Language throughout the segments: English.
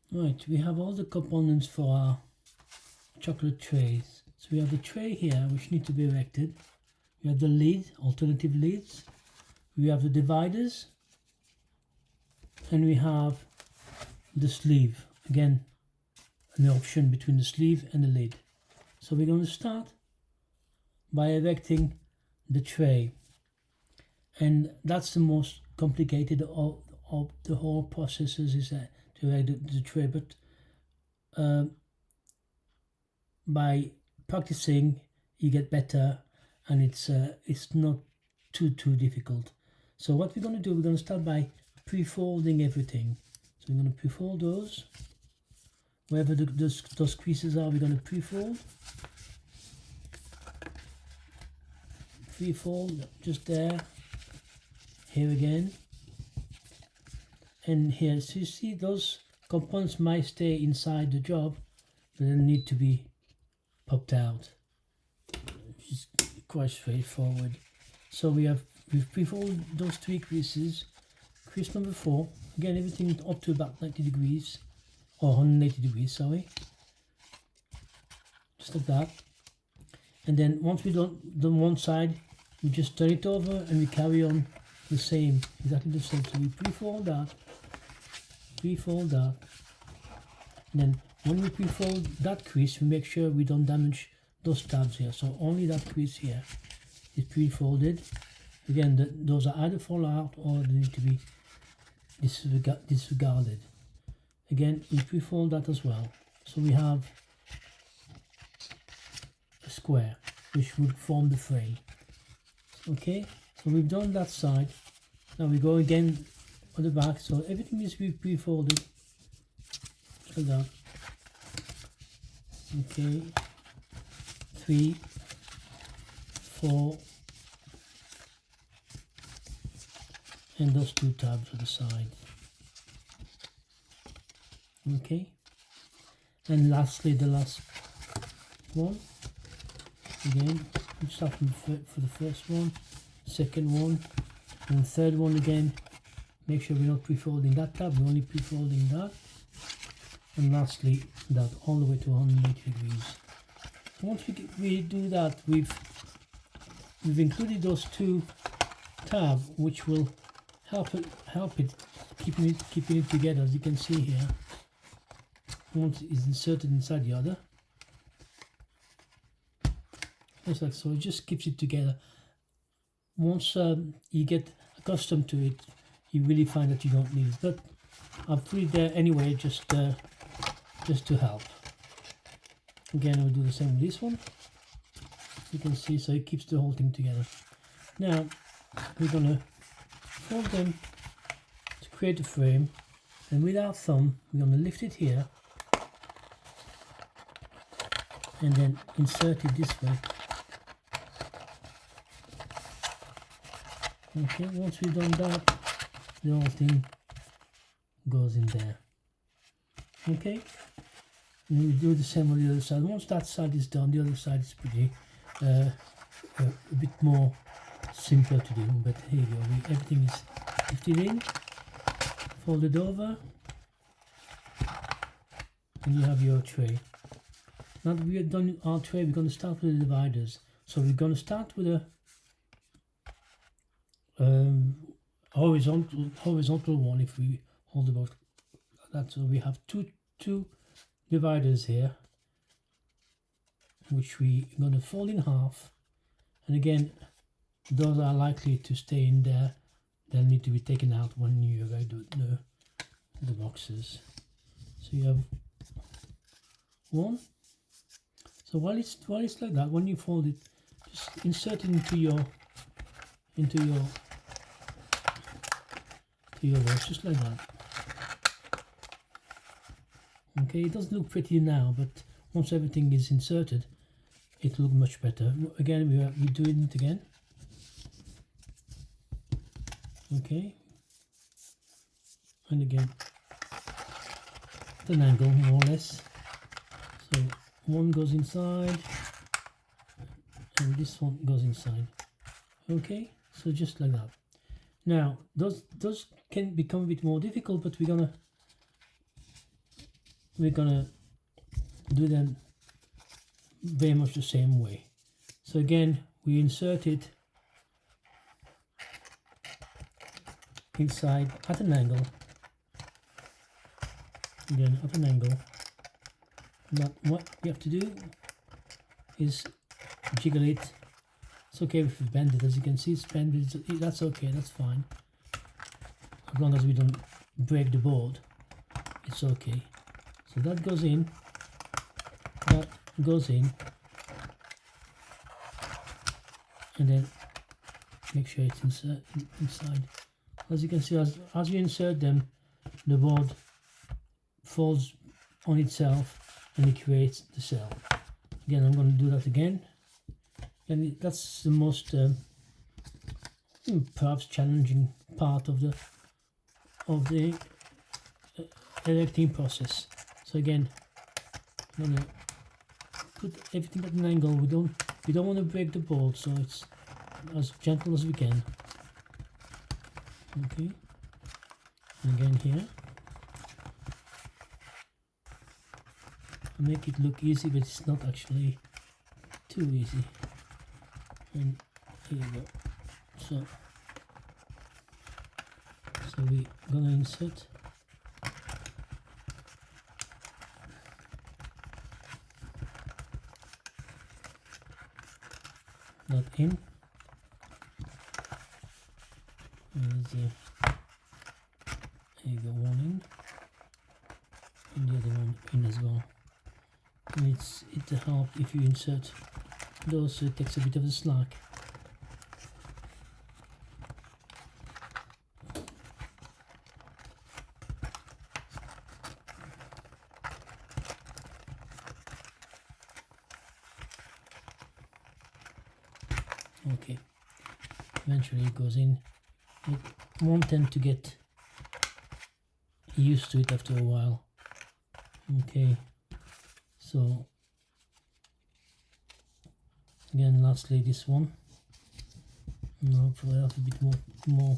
Right, we have all the components for our chocolate trays. So we have the tray here, which need to be erected. We have the lid, alternative lids. We have the dividers. And we have the sleeve. Again, an option between the sleeve and the lid. So we're going to start by erecting the tray. And that's the most complicated of the whole processes, is that to erect the tray. But by practicing, you get better, and it's not too difficult. So what we're going to do, we're going to start by pre-folding everything. So we're going to pre-fold those. Wherever those creases are, we're going to pre-fold. Pre-fold just there. Here again. And here, so you see those components might stay inside the job, but they need to be popped out. Which is quite straightforward. So we've pre-folded those 3 creases. Crease number 4. Again, everything up to about 90 degrees. Or 180 degrees, sorry. Just like that. And then once we've done one side, we just turn it over and we carry on the same, exactly the same. So we pre-fold that, and then when we pre-fold that crease, we make sure we don't damage those tabs here. So only that crease here is pre-folded. Again, those are either fall out or they need to be disregarded. Again, we pre-fold that as well. So we have a square which would form the frame. Okay, so we've done that side. Now we go again on the back. So everything needs to be pre-folded. Like that. Okay, 3, 4, and those 2 tabs at the side. Okay, and lastly, the last one. Again, we start for the first one, second one, and third one again. Make sure we're not pre-folding that tab, we're only pre-folding that. And lastly, that all the way to 180 degrees. Once we do that, we've included those 2 tabs, which will help it keeping it together, as you can see here. One is inserted inside the other, just like so. It just keeps it together. Once you get accustomed to it, you really find that you don't need it. But I'll put it there anyway, just to help. Again, we'll do the same with this one. You can see, so it keeps the whole thing together. Now we're gonna fold them to create a frame, and with our thumb, we're gonna lift it here. And then insert it this way. Okay, once we've done that, the whole thing goes in there. Okay, and we do the same on the other side. Once that side is done, the other side is pretty a bit more simpler to do. But here you go, everything is lifted in, folded over, and you have your tray. Now that we have done our tray, we're going to start with the dividers. So we're going to start with a horizontal one. If we hold about that, so we have two dividers here, which we are going to fold in half. And again, those are likely to stay in there. They'll need to be taken out when you do the boxes. So you have one. So while it's like that, when you fold it, just insert it into your box, just like that. Okay, it doesn't look pretty now, but once everything is inserted, it'll look much better. Again, we're doing it again. Okay, and again, at an angle more or less. So one goes inside, and this one goes inside. Okay, so just like that. Now those can become a bit more difficult, but we're gonna we're gonna do them very much the same way. So again, we insert it inside at an angle. Again, at an angle. Now what you have to do is jiggle it. It's okay if you bend it, as you can see it's bent, that's okay, that's fine. As long as we don't break the board, it's okay. So that goes in, that goes in, and then make sure it's inside. As you can see, as you insert them, the board folds on itself and it creates the cell. Again, I'm going to do that again, and that's the most perhaps challenging part of the erecting process. So again, I'm going to put everything at an angle. We don't want to break the board, so it's as gentle as we can. Okay, and again here, I make it look easy, but it's not actually too easy. And here you go. So we're gonna insert that in. There you go, one in, and the other one in as well. And it helps if you insert those, so it takes a bit of the slack. Okay, eventually it goes in. It won't tend to get used to it after a while. Okay, so again, lastly this one. Now hopefully I have a bit more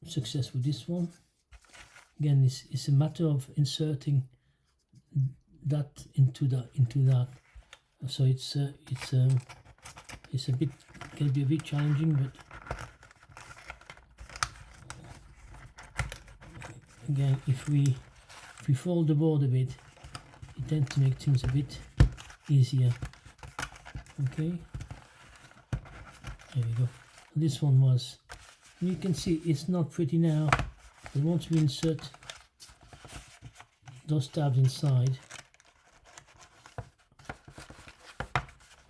success with this one. Again, it's a matter of inserting that into that. So it's a bit, can be a bit challenging, but again, if we fold the board a bit, it tends to make things a bit easier. Okay, there we go. This one was, you can see it's not pretty now, but once we insert those tabs inside,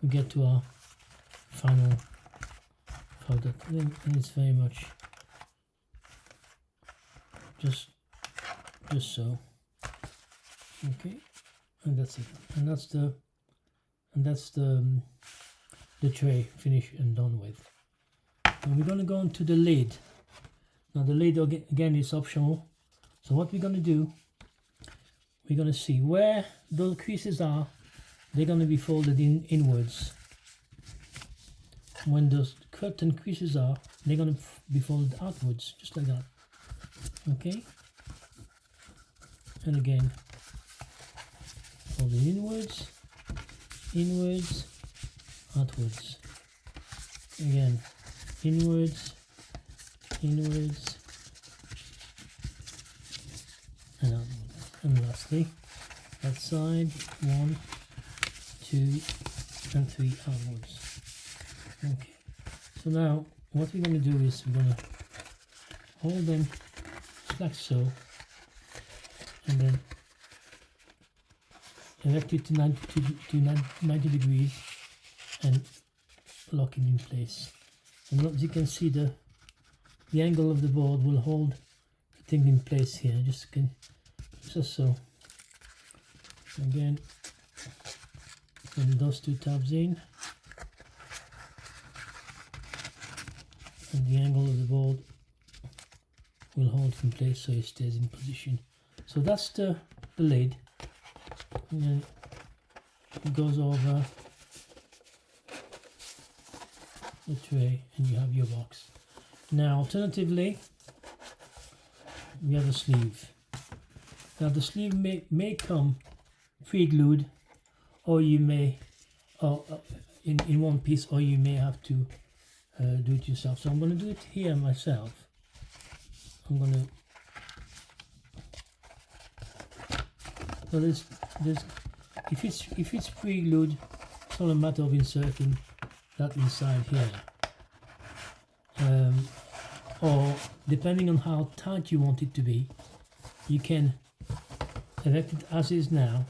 we get to our final product, and it's very much just so. Okay, and that's it, and that's the tray finished and done with. And we're going to go into the lid. Now the lid again is optional, so what we're going to do, we're going to see where those creases are. They're going to be folded inwards. When those curtain creases are, they're going to be folded outwards, just like that. Okay, and again, fold it inwards, outwards. Again, inwards, and outwards. And lastly, that side, 1, 2, and 3 outwards. Okay, so now what we're going to do is we're going to hold them like so, and then erect it to 90 degrees and lock it in place. And as you can see, the angle of the board will hold the thing in place here, just so. Again, and those two tabs in, and the angle of the board will hold it in place so it stays in position. So that's the lid, and then it goes over the tray and you have your box. Now alternatively, we have a sleeve. Now the sleeve may come pre-glued, or you may in one piece, or you may have to do it yourself. So I'm going to do it here myself. I'm going to. So there's if it's pre-glued, it's not a matter of inserting that inside here. Or depending on how tight you want it to be, you can erect it as is now,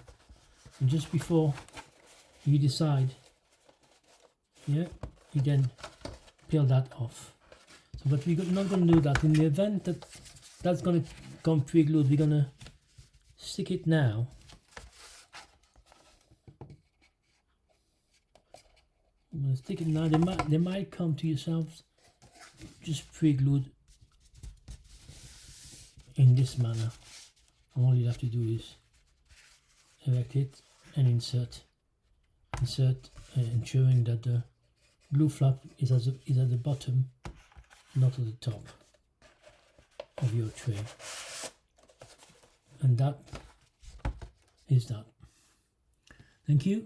and just before you decide, yeah, you then peel that off. So, but we're not going to do that. In the event that that's going to come pre-glued, we're going to stick it now. I'm going to stick it now. They might come to yourselves just pre-glued in this manner. All you have to do is erect it and insert, ensuring that the glue flap is at the bottom, not at the top of your tray. And that is that. Thank you.